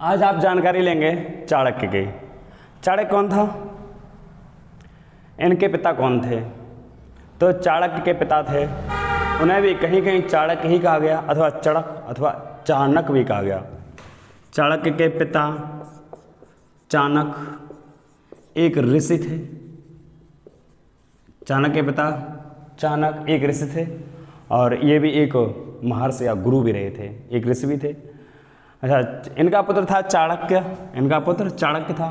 आज आप जानकारी लेंगे चाणक्य की। चाणक्य कौन था, इनके पिता कौन थे? तो चाणक्य के पिता थे, उन्हें भी कहीं कहीं चाणक्य ही कहा गया अथवा चड़क अथवा चाणक्य भी कहा गया। चाणक्य के पिता चाणक्य एक ऋषि थे। चाणक्य के पिता चाणक्य एक ऋषि थे और ये भी एक महर्षि या गुरु भी रहे थे, एक ऋषि भी थे। अच्छा, इनका पुत्र था चाणक्य, इनका पुत्र चाणक्य था।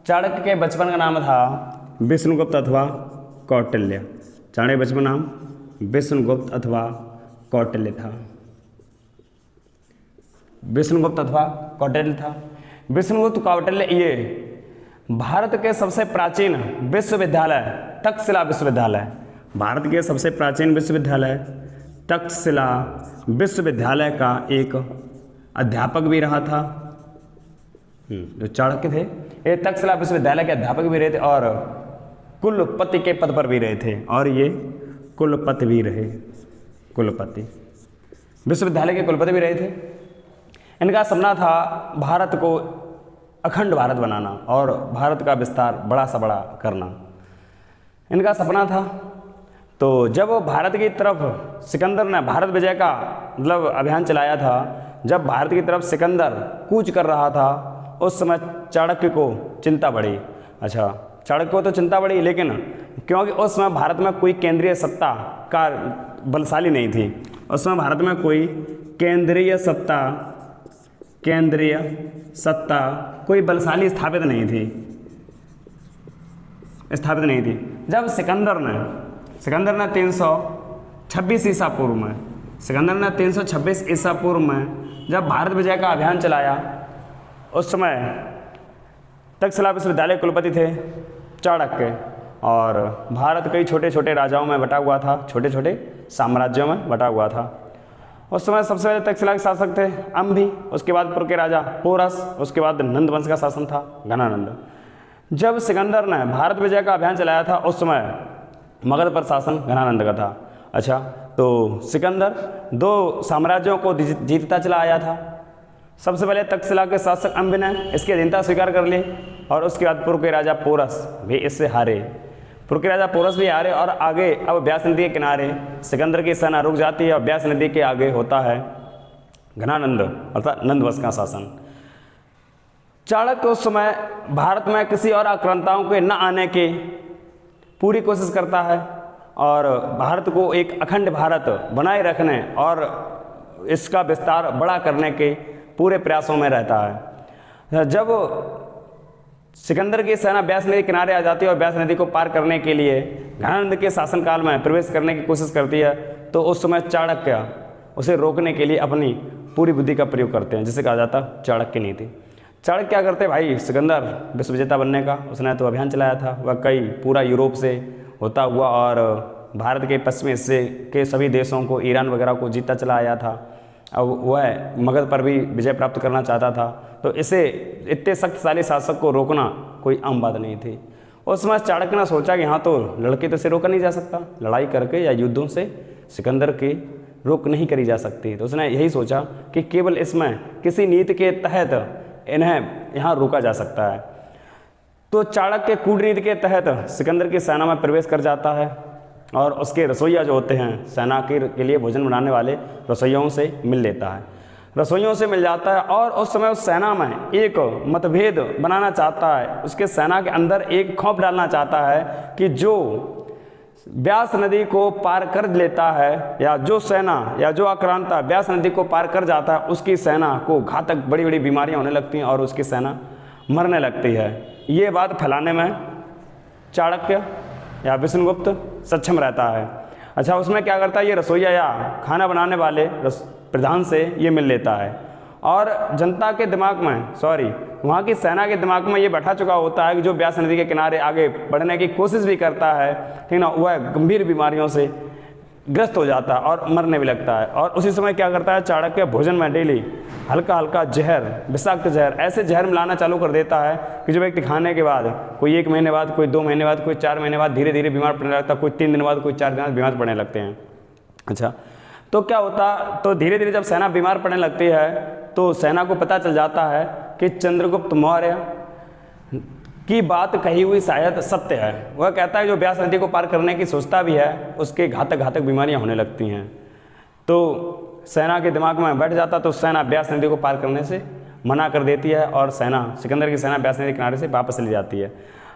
चाणक्य के बचपन का नाम था विष्णुगुप्त अथवा कौटिल्य। चाणक्य बचपन नाम विष्णुगुप्त अथवा कौटिल्य था। विष्णुगुप्त अथवा कौटिल्य था। विष्णुगुप्त कौटिल्य ये भारत के सबसे प्राचीन विश्वविद्यालय तक्षशिला विश्वविद्यालय, भारत के सबसे प्राचीन विश्वविद्यालय तक्षशिला विश्वविद्यालय का एक अध्यापक भी रहा था। जो चाणक्य थे ये तक्षशिला विश्वविद्यालय के अध्यापक भी रहे थे और कुलपति के पद पर भी रहे थे, और ये कुलपति भी रहे, कुलपति विश्वविद्यालय के कुलपति भी रहे थे। इनका सपना था भारत को अखंड भारत बनाना और भारत का विस्तार बड़ा सा बड़ा करना, इनका सपना था। तो जब भारत की तरफ सिकंदर ने भारत विजय का मतलब अभियान चलाया था, जब भारत की तरफ सिकंदर कूच कर रहा था, उस समय चाणक्य को चिंता बढ़ी। अच्छा, चाणक्य को तो चिंता बढ़ी, लेकिन क्योंकि उस समय भारत में कोई केंद्रीय सत्ता का बलशाली नहीं थी, उस समय भारत में कोई केंद्रीय सत्ता कोई बलशाली स्थापित नहीं थी। जब सिकंदर ने 326 ईसा पूर्व में, सिकंदर ने 326 ईसा पूर्व में जब भारत विजय का अभियान चलाया, उस समय तक्षशिला विश्वविद्यालय कुलपति थे चाणक्य, और भारत कई छोटे छोटे राजाओं में बटा हुआ था, छोटे छोटे साम्राज्यों में बटा हुआ था। उस समय सबसे पहले तक्षशिला के शासक थे अंभी, उसके बाद पुर के राजा पोरस, उसके बाद नंद वंश का शासन था घनानंद। जब सिकंदर ने भारत विजय का अभियान चलाया था, उस समय मगध पर शासन घनानंद का था। अच्छा, तो सिकंदर दो साम्राज्यों को जीतता चला आया था। सबसे पहले तक्षशिला के शासक अंबी ने इसकी अधीनता स्वीकार कर ली, और उसके बाद पुर के राजा पोरस भी इससे हारे। पुर के राजा पोरस भी हारे, और आगे अब व्यास नदी के किनारे सिकंदर की सेना रुक जाती है, और व्यास नदी के आगे होता है घनानंद अर्थात नंदवंश का शासन। चाणक्य उस समय भारत में किसी और आक्रांताओं के न आने की पूरी कोशिश करता है, और भारत को एक अखंड भारत बनाए रखने और इसका विस्तार बड़ा करने के पूरे प्रयासों में रहता है। जब सिकंदर की सेना व्यास नदी किनारे आ जाती है और व्यास नदी को पार करने के लिए घनानंद के शासनकाल में प्रवेश करने की कोशिश करती है, तो उस समय चाणक्य उसे रोकने के लिए अपनी पूरी बुद्धि का प्रयोग करते हैं, जिसे कहा जाता है चाणक्य नीति। चाणक्य क्या करते भाई, सिकंदर विश्व विजेता बनने का उसने तो अभियान चलाया था, वह कई पूरा यूरोप से होता हुआ और भारत के पश्चिमी हिस्से के सभी देशों को, ईरान वगैरह को जीतता चला आया था। अब वह मगध पर भी विजय प्राप्त करना चाहता था, तो इसे इतने शक्तिशाली शासक को रोकना कोई आम बात नहीं थी। उस समय चाणक्य ने सोचा कि हाँ, तो लड़के तो इसे रोका नहीं जा सकता, लड़ाई करके या युद्धों से सिकंदर की रोक नहीं करी जा सकती। तो उसने यही सोचा कि केवल इसमें किसी नीति के तहत इन्हें यहाँ रोका जा सकता है। तो चाणक्य कूटनीति के तहत सिकंदर की सेना में प्रवेश कर जाता है, और उसके रसोइया जो होते हैं सेना के लिए भोजन बनाने वाले रसोइयों से मिल लेता है, रसोइयों से मिल जाता है। और उस समय उस सेना में एक मतभेद बनाना चाहता है, उसके सेना के अंदर एक खौफ डालना चाहता है कि जो व्यास नदी को पार कर लेता है, या जो सेना या जो आक्रांता व्यास नदी को पार कर जाता है, उसकी सेना को घातक बड़ी बड़ी बीमारियां होने लगती हैं और उसकी सेना मरने लगती है। ये बात फैलाने में चाणक्य या विष्णुगुप्त सक्षम रहता है। अच्छा, उसमें क्या करता है, ये रसोइया या खाना बनाने वाले प्रधान से ये मिल लेता है, और जनता के दिमाग में वहाँ की सेना के दिमाग में ये बैठा चुका होता है कि जो व्यास नदी के किनारे आगे बढ़ने की कोशिश भी करता है, ठीक ना, वह गंभीर बीमारियों से ग्रस्त हो जाता है और मरने भी लगता है। और उसी समय क्या करता है चाणक्य, भोजन में डेली हल्का हल्का जहर, विषाक्त जहर, ऐसे जहर मिलाना चालू कर देता है कि जो व्यक्ति खाने के बाद कोई 1 महीने बाद, कोई 2 महीने बाद, कोई 4 महीने बाद धीरे धीरे बीमार पड़ने लगता है, कोई 3 दिन बाद, कोई 4 दिन बाद बीमार पड़ने लगते हैं। अच्छा, तो क्या होता, तो धीरे धीरे जब सेना बीमार पड़ने लगती है तो सेना को पता चल जाता है कि चंद्रगुप्त मौर्य की बात कही हुई शायद सत्य है। वह कहता है जो ब्यास नदी को पार करने की सोचता भी है उसके घातक घातक बीमारियां होने लगती हैं। तो सेना के दिमाग में बैठ जाता तो सेना ब्यास नदी को पार करने से मना कर देती है और सिकंदर की सेना ब्यास नदी के किनारे से वापस चली जाती है।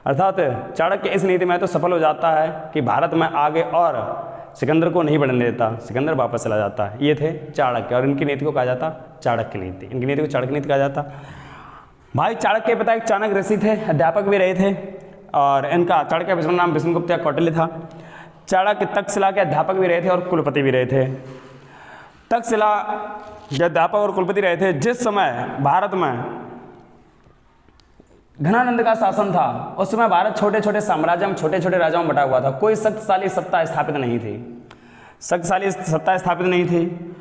अर्थात चाणक्य इस नीति में तो सफल हो जाता है कि भारत में आगे और सिकंदर को नहीं बढ़ने देता, सिकंदर वापस चला जाता है। ये थे चाणक्य और इनकी नीति को कहा जाता चाणक्य नीति, इनकी नीति को चाणक्य नीति कहा जाता। भाई चाणक्य के पिता एक चाणक्य ऋषि थे, अध्यापक भी रहे थे और इनका चाणक्य का नाम विष्णुगुप्त या कौटिल्य था। चाणक्य तक्षशिला के अध्यापक भी रहे थे और कुलपति भी रहे थे। तक्षशिला के अध्यापक और कुलपति रहे थे जिस समय भारत में घनानंद का शासन था। उस समय भारत छोटे छोटे साम्राज्यों में छोटे छोटे राजाओं में बटा हुआ था, कोई शक्तिशाली सत्ता स्थापित नहीं थी, शक्तिशाली सत्ता स्थापित नहीं थी।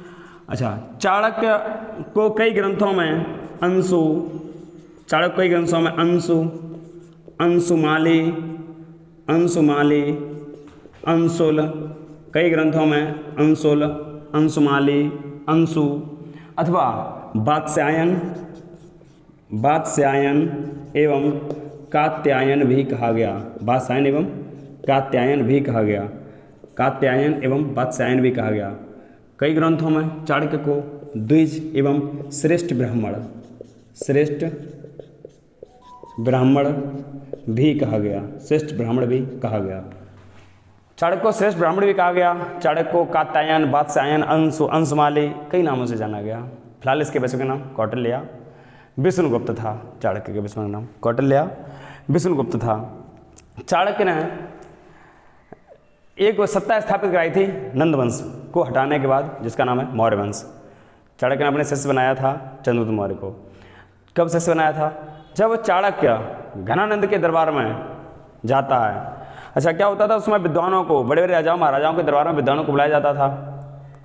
अच्छा, चाणक्य को कई ग्रंथों में अंशु, चाणक्य कई ग्रंथों में अंशुमाली, अंशुल, कई ग्रंथों में अंशुल, अंशुमाली, अंशु अथवा वात्स्यायन एवं कात्यायन भी कहा गया। वात्स्यायन एवं कात्यायन भी कहा गया, कात्यायन एवं वात्स्यायन भी कहा गया। कई ग्रंथों में चाणक्य को द्विज एवं श्रेष्ठ ब्राह्मण भी कहा गया, श्रेष्ठ ब्राह्मण भी कहा गया। चाणक्य को श्रेष्ठ ब्राह्मण भी कहा गया। चाणक्य को कात्यायन, वात्स्यायन, अंशुमाली कई नामों से जाना गया। फिलहाल इसके बच्चों के नाम कौटिल्य, विष्णुगुप्त था। चाणक्य के बच्चों का नाम कौटिल्य, विष्णुगुप्त था। चाणक्य ने एक सत्ता स्थापित कराई थी नंद वंश को हटाने के बाद, जिसका नाम है मौर्य वंश। चाणक्य ने अपने शिष्य बनाया था चंद्रगुप्त मौर्य को। कब शिष्य बनाया था? जब चाणक्य घनानंद के दरबार में जाता है। अच्छा, क्या होता था उसमें विद्वानों को, बड़े बड़े राजाओं महाराजाओं के दरबार में विद्वानों को बुलाया जाता था।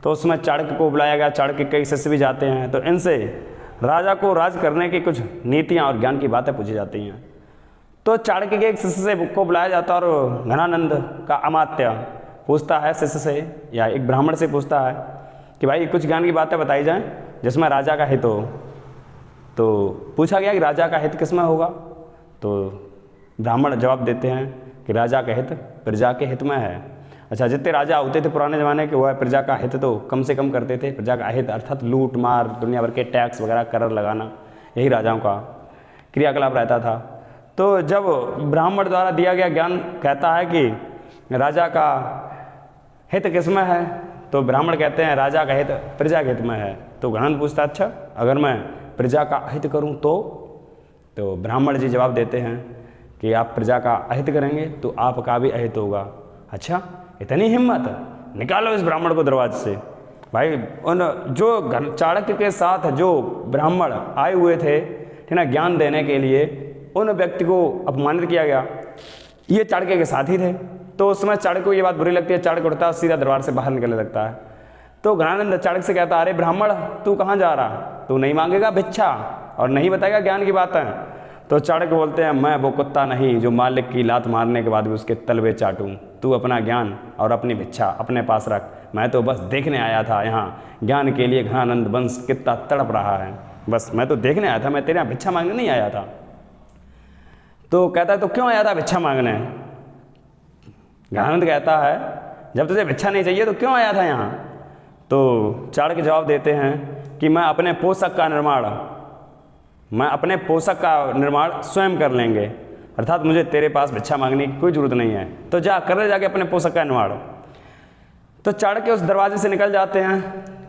तो उसमें चाणक्य को बुलाया गया। चाणक्य के कई शिष्य भी जाते हैं, तो इनसे राजा को राज करने की कुछ नीतियाँ और ज्ञान की बातें पूछी जाती हैं। तो चाणक्य के एक शिष्य से को बुलाया जाता है और घनानंद का अमात्य पूछता है शिष्य से या एक ब्राह्मण से पूछता है कि भाई कुछ ज्ञान की बातें बताई जाएं जिसमें राजा का हित हो। तो पूछा गया कि राजा का हित किसमें होगा? तो ब्राह्मण जवाब देते हैं कि राजा का हित प्रजा के हित में है। अच्छा, जितने राजा होते थे पुराने ज़माने के, वह प्रजा का हित तो कम से कम करते थे। प्रजा का हित अर्थात लूट मार, दुनिया भर के टैक्स वगैरह कर लगाना, यही राजाओं का क्रियाकलाप रहता था। तो जब ब्राह्मण द्वारा दिया गया ज्ञान कहता है कि राजा का हित किसमें है, तो ब्राह्मण कहते हैं राजा का हित प्रजा के हित में है। तो घनानंद पूछता अच्छा, अगर मैं प्रजा का अहित करूं तो ब्राह्मण जी जवाब देते हैं कि आप प्रजा का अहित करेंगे तो आपका भी अहित होगा। अच्छा, इतनी हिम्मत, निकालो इस ब्राह्मण को दरवाजे से। भाई उन जो चाणक्य के साथ जो ब्राह्मण आए हुए थे ना ज्ञान देने के लिए, उन व्यक्ति को अपमानित किया गया। ये चाणक्य के साथी थे। तो उस समय चाणक्य को ये बात बुरी लगती है। चाणक्य उठता है, सीधा दरबार से बाहर निकलने लगता है। तो घनानंद चाणक्य से कहता है अरे ब्राह्मण, तू कहाँ जा रहा? तू नहीं मांगेगा भिक्षा और नहीं बताएगा ज्ञान की बातें? तो चाणक्य बोलते हैं मैं वो कुत्ता नहीं जो मालिक की लात मारने के बाद भी उसके तलवे चाटूं। तू अपना ज्ञान और अपनी भिक्षा अपने पास रख, मैं तो बस देखने आया था यहाँ ज्ञान के लिए घनानंद वंश कितना तड़प रहा है, बस मैं तो देखने आया था, मैं तेरे यहाँ भिक्षा मांगने नहीं आया था। तो कहता है तो क्यों आया था भिक्षा मांगने? घनानंद कहता है जब तुझे भिक्षा नहीं चाहिए तो क्यों आया था यहाँ? तो चाणक्य जवाब देते हैं कि मैं अपने पोषक का निर्माण स्वयं कर लेंगे, अर्थात मुझे तेरे पास भिक्षा मांगने की कोई जरूरत नहीं है, तो जा कर ले जाके अपने पोषक का निर्माण। तो चाणक्य उस दरवाजे से निकल जाते हैं,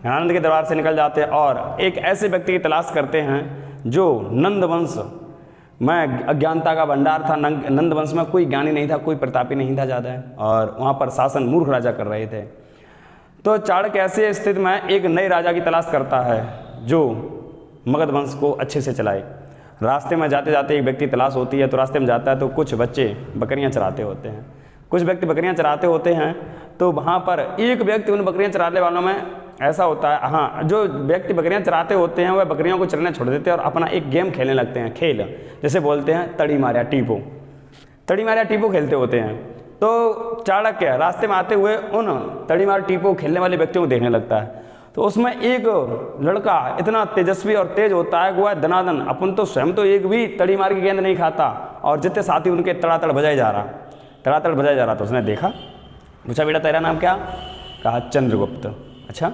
घनानंद के दरबार से निकल जाते हैं और एक ऐसे व्यक्ति की तलाश करते हैं जो नंद वंश में अज्ञानता का भंडार था। नंद वंश में कोई ज्ञानी नहीं था, कोई प्रतापी नहीं था ज़्यादा, और वहाँ पर शासन मूर्ख राजा कर रहे थे। तो चाणक्य ऐसे स्थिति में एक नए राजा की तलाश करता है जो मगध वंश को अच्छे से चलाए। रास्ते में जाते जाते एक व्यक्ति तलाश होती है, तो रास्ते में जाता है तो कुछ बच्चे बकरियां चराते होते हैं, कुछ व्यक्ति बकरियां चराते होते हैं। तो वहाँ पर एक व्यक्ति उन बकरियां चराने वालों में ऐसा होता है, हाँ, जो व्यक्ति बकरियां चराते होते हैं वह बकरियों को चरने छोड़ देते हैं और अपना एक गेम खेलने लगते हैं, खेल जैसे बोलते हैं तड़ी मारिया टीपो खेलते होते हैं। तो चाणक्य रास्ते में आते हुए उन तड़ी मार टीपो खेलने वाले व्यक्तियों को देखने लगता है। तो उसमें एक लड़का इतना तेजस्वी और तेज होता है कि वह धनाधन, अपन तो स्वयं तो एक भी तड़ी मार के गेंद नहीं खाता, और जितने साथी उनके तड़ातड़ बजाए जा रहा, तड़ातड़ बजाया जा रहा। तो उसने देखा, पूछा बेटा तेरा नाम क्या? कहा चंद्रगुप्त। अच्छा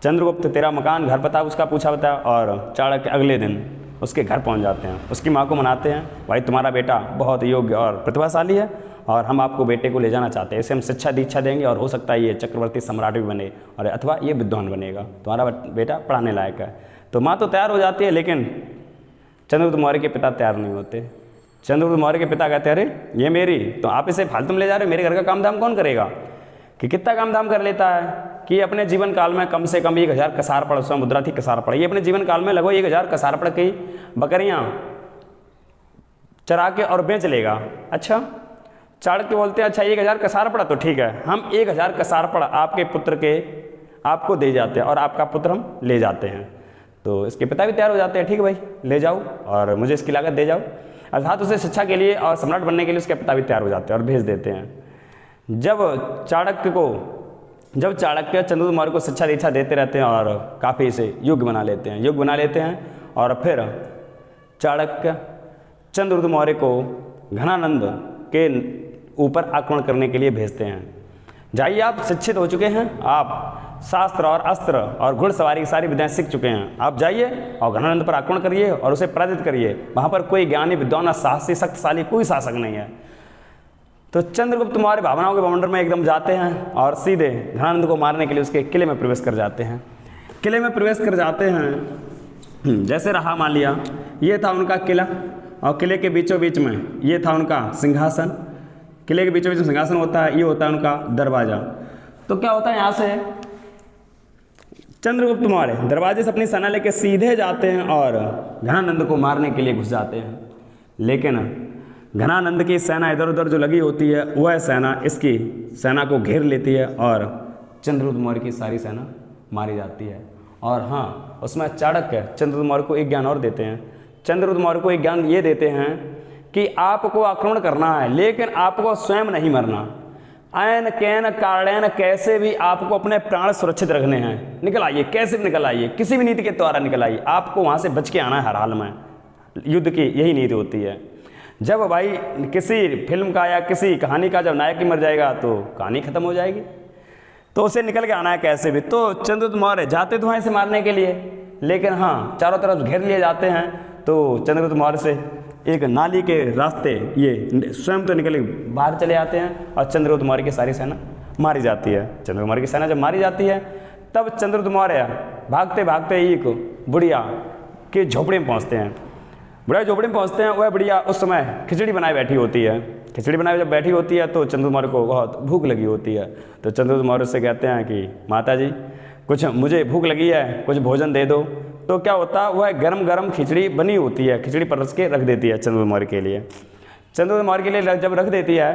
चंद्रगुप्त, तेरा मकान घर पता? उसका पूछा बताया। और चाणक्य अगले दिन उसके घर पहुंच जाते हैं, उसकी माँ को मनाते हैं, भाई तुम्हारा बेटा बहुत योग्य और प्रतिभाशाली है और हम आपको बेटे को ले जाना चाहते हैं, इसे हम शिक्षा दीक्षा देंगे और हो सकता है ये चक्रवर्ती सम्राट भी बने और अथवा ये विद्वान बनेगा, तुम्हारा बेटा पढ़ाने लायक है। तो माँ तो तैयार हो जाती है, लेकिन चंद्रगुप्त मौर्य के पिता तैयार नहीं होते। चंद्रगुप्त मौर्य के पिता कहते हैं अरे ये मेरी, तो आप इसे फालतू में ले जा रहे हो, मेरे घर का काम धाम कौन करेगा? कि कितना काम धाम कर लेता है कि अपने जीवन काल में कम से कम 1000 कसारपड़, उसमें मुद्रा थी कसारपड़, ये अपने जीवन काल में लगभग 1000 कसारपड़ की बकरियां चरा के और बेच लेगा। अच्छा चाणक्य बोलते हैं अच्छा 1000 कसारपड़ तो ठीक है, हम 1000 कसारपड़ आपके पुत्र के आपको दे जाते हैं और आपका पुत्र हम ले जाते हैं। तो इसके पिता भी तैयार हो जाते हैं, ठीक है भाई ले जाओ और मुझे इसकी लागत दे जाओ। अर्थात उसे शिक्षा के लिए और सम्राट बनने के लिए उसके पिता भी तैयार हो जाते हैं और भेज देते हैं। जब चाणक्य चंद्रगुप्त मौर्य को शिक्षा दीक्षा देते रहते हैं और काफ़ी इसे योग्य बना लेते हैं और फिर चाणक्य चंद्रगुप्त मौर्य को घनानंद के ऊपर आक्रमण करने के लिए भेजते हैं। जाइए आप शिक्षित हो चुके हैं, आप शास्त्र और अस्त्र और घुड़सवारी की सारी विद्याएं सीख चुके हैं, आप जाइए और घनानंद पर आक्रमण करिए और उसे पराजित करिए। वहाँ पर कोई ज्ञानी विद्वान साहसी शक्तिशाली कोई शासक नहीं है। तो चंद्रगुप्त मौर्य भावनाओं के बवंडर में एकदम जाते हैं और सीधे घनानंद को मारने के लिए उसके किले में प्रवेश कर जाते हैं। किले में प्रवेश कर जाते हैं, जैसे रहा मान लिया ये था उनका किला और किले के बीचों बीच में ये था उनका सिंहासन। किले के बीचों बीच में सिंहासन होता है, ये होता है उनका दरवाजा। तो क्या होता है यहाँ से चंद्रगुप्त मौर्य दरवाजे से अपनी सेना लेकर सीधे जाते हैं और घनानंद को मारने के लिए घुस जाते हैं। लेकिन घनानंद की सेना इधर उधर जो लगी होती है वह सेना इसकी सेना को घेर लेती है और चंद्रगुप्त मौर्य की सारी सेना मारी जाती है। और हाँ उसमें चाणक्य चंद्रगुप्त मौर्य को एक ज्ञान और देते हैं। चंद्रगुप्त मौर्य को एक ज्ञान ये देते हैं कि आपको आक्रमण करना है लेकिन आपको स्वयं नहीं मरना, ऐन कैन कारणेन कैसे भी आपको अपने प्राण सुरक्षित रखने हैं। निकल आइए, कैसे भी निकल आइए, किसी भी नीति के द्वारा निकल आइए, आपको वहाँ से बच के आना है हर हाल में। युद्ध की यही नीति होती है। जब भाई किसी फिल्म का या किसी कहानी का जब नायक ही मर जाएगा तो कहानी खत्म हो जाएगी, तो उसे निकल के आना है कैसे भी। तो चंद्रगुप्त मौर्य जाते तो हैं इसे मारने के लिए, लेकिन हाँ चारों तरफ घेर लिए जाते हैं। तो चंद्रगुप्त मौर्य से एक नाली के रास्ते ये स्वयं तो निकल बाहर चले आते हैं और चंद्रगुप्त मौर्य की सारी सेना मारी जाती है। चंद्रगुप्त मौर्य की सेना जब मारी जाती है तब चंद्रगुप्त मौर्य भागते भागते एक बुढ़िया के झोपड़ी में पहुँचते हैं। बुढ़िया झोपड़ी में पहुँचते हैं, वह बुढ़िया उस समय खिचड़ी बनाए बैठी होती है। खिचड़ी बनाए जब बैठी होती है तो चंद्रगुप्त मौर्य को बहुत भूख लगी होती है। तो चंद्रगुप्त मौर्य से कहते हैं कि माता जी कुछ मुझे भूख लगी है, कुछ भोजन दे दो। तो क्या होता है वह गरम गरम खिचड़ी बनी होती है, खिचड़ी परस के रख देती है चंद्रगुप्त मौर्य के लिए। चंद्रगुप्त मौर्य के लिए जब रख देती है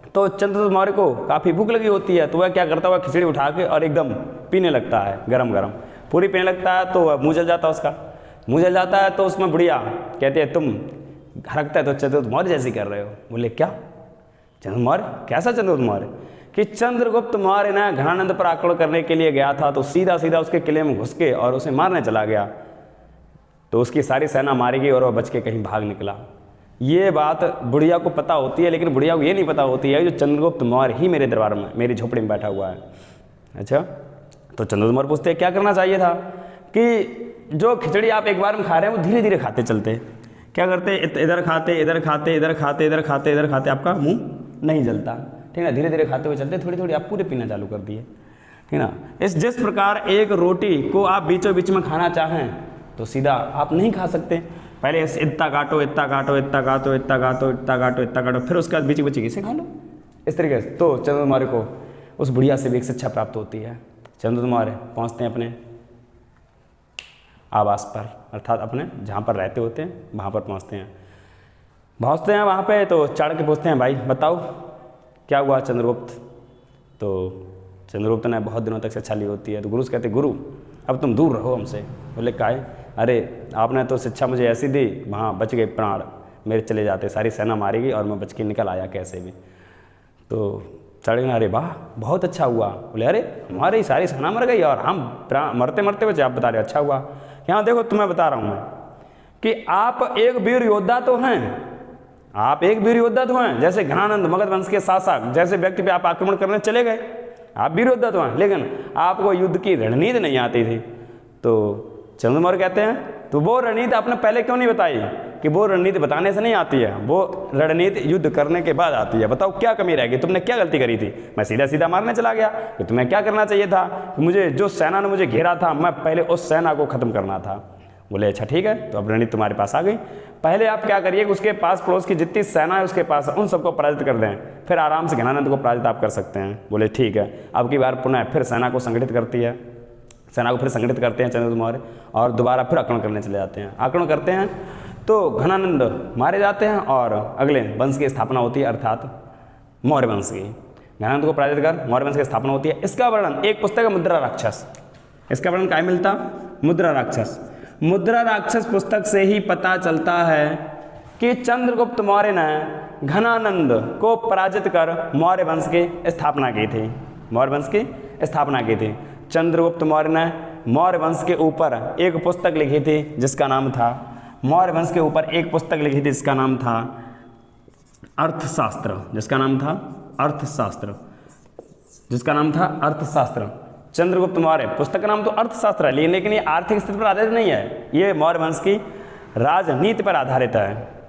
तो चंद्रगुप्त मौर्य को काफ़ी भूख लगी होती है। तो वह क्या करता है, वह खिचड़ी उठा के और एकदम पीने लगता है, गरम गरम पूरी पीने लगता है। तो वह मुँह जल जाता है, उसका मुँह जल जाता है। तो उसमें बुढ़िया कहती है तुम हरकता है तो चंद्रगुप्त मौर्य जैसी कर रहे हो। बोले क्या चंद्रगुप्त मौर्य, कैसा चंद्रगुप्त मौर्य? कि चंद्रगुप्त मौर्य ने घनानंद पर आक्रमण करने के लिए गया था तो सीधा सीधा उसके किले में घुस के और उसे मारने चला गया। तो उसकी सारी सेना मारी गई और वह बच के कहीं भाग निकला। ये बात बुढ़िया को पता होती है, लेकिन बुढ़िया को ये नहीं पता होती है जो चंद्रगुप्त मौर्य ही मेरे दरबार में मेरी झोपड़ी में बैठा हुआ है। अच्छा, तो चंद्रगुप्त मौर्य पूछते क्या करना चाहिए था कि जो खिचड़ी आप एक बार में खा रहे हैं वो धीरे धीरे खाते चलते। क्या करते, इधर खाते इधर खाते इधर खाते इधर खाते इधर खाते, आपका मुंह नहीं जलता, ठीक है ना। धीरे धीरे खाते हुए चलते, थोड़ी थोड़ी आप पूरे पीना चालू कर दिए, ठीक ना। जिस प्रकार एक रोटी को आप बीचों बीच में खाना चाहें तो सीधा आप नहीं खा सकते। पहले इतना काटो इतना काटो इतना काटो इतना काटो इतना काटो इतना काटो, फिर उसके बाद बीच बीच से खा लो, इस तरीके से। तो चंद्रगुप्त मौर्य को उस बुढ़िया से भी एक शिक्षा प्राप्त होती है। चंद्रगुप्त मौर्य पहुँचते हैं अपने आवास पर, अर्थात अपने जहाँ पर रहते होते हैं वहाँ पर पहुँचते हैं वहाँ पे। तो चाणक्य पूछते हैं भाई बताओ क्या हुआ चंद्रगुप्त। तो चंद्रगुप्त ने बहुत दिनों तक शिक्षा ली होती है। तो गुरु से कहते गुरु अब तुम दूर रहो हमसे। बोले काहे, अरे आपने तो शिक्षा मुझे ऐसी दी, वहाँ बच गए प्राण मेरे चले जाते, सारी सेना मारी गई और मैं बच के निकल आया कैसे भी। तो चढ़ गए, अरे वाह बहुत अच्छा हुआ। बोले अरे हमारी सारी सेना मर गई और हम मरते मरते बचे, आप बता रहे अच्छा हुआ। यहाँ देखो तुम्हें बता रहा हूँ मैं कि आप एक वीर योद्धा तो हैं, आप एक वीर योद्धा तो हैं, जैसे घनानंद मगध वंश के शासक जैसे व्यक्ति पे आप आक्रमण करने चले गए, आप वीर योद्धा तो हैं, लेकिन आपको युद्ध की रणनीति नहीं आती थी। तो चंद्र मौर्य कहते हैं तो वो रणनीति आपने पहले क्यों नहीं बताई, कि वो रणनीति बताने से नहीं आती है, वो रणनीति युद्ध करने के बाद आती है। बताओ क्या कमी रह गई, तुमने क्या गलती करी थी। मैं सीधा सीधा मारने चला गया, कि तुम्हें क्या करना चाहिए था, कि मुझे जो सेना ने मुझे घेरा था मैं पहले उस सेना को खत्म करना था। बोले अच्छा ठीक है, तो अब रणनीति तुम्हारे पास आ गई, पहले आप क्या करिए कि उसके पास पड़ोस की जितनी सेना है उसके पास उन सबको पराजित कर दें, फिर आराम से घनानंद को पराजित आप कर सकते हैं। बोले ठीक है। अब की बार पुनः फिर सेना को संगठित करती है, सेना को फिर संगठित करते हैं चंद्रगुप्त मौर्य और दोबारा फिर आक्रमण करने चले जाते हैं। आक्रमण करते हैं तो घनानंद मारे जाते हैं और अगले वंश की स्थापना होती है, अर्थात मौर्य वंश की। घनानंद को पराजित कर मौर्य वंश की स्थापना होती है। इसका वर्णन एक पुस्तक है मुद्रा राक्षस, इसका वर्णन क्या मिलता, मुद्रा राक्षस। मुद्रा राक्षस पुस्तक से ही पता चलता है कि चंद्रगुप्त मौर्य ने घनानंद को पराजित कर मौर्य वंश की स्थापना की थी, मौर्य वंश की स्थापना की थी। चंद्रगुप्त मौर्य ने मौर्य वंश के ऊपर एक पुस्तक लिखी थी जिसका नाम था, मौर्य वंश के ऊपर एक पुस्तक लिखी थी जिसका नाम था अर्थशास्त्र, जिसका नाम था अर्थशास्त्र, जिसका नाम था अर्थशास्त्र। चंद्रगुप्त मौर्य पुस्तक का नाम तो अर्थशास्त्र है, लेकिन ये आर्थिक स्थिति पर आधारित नहीं है, ये मौर्य वंश की राजनीति पर आधारित है।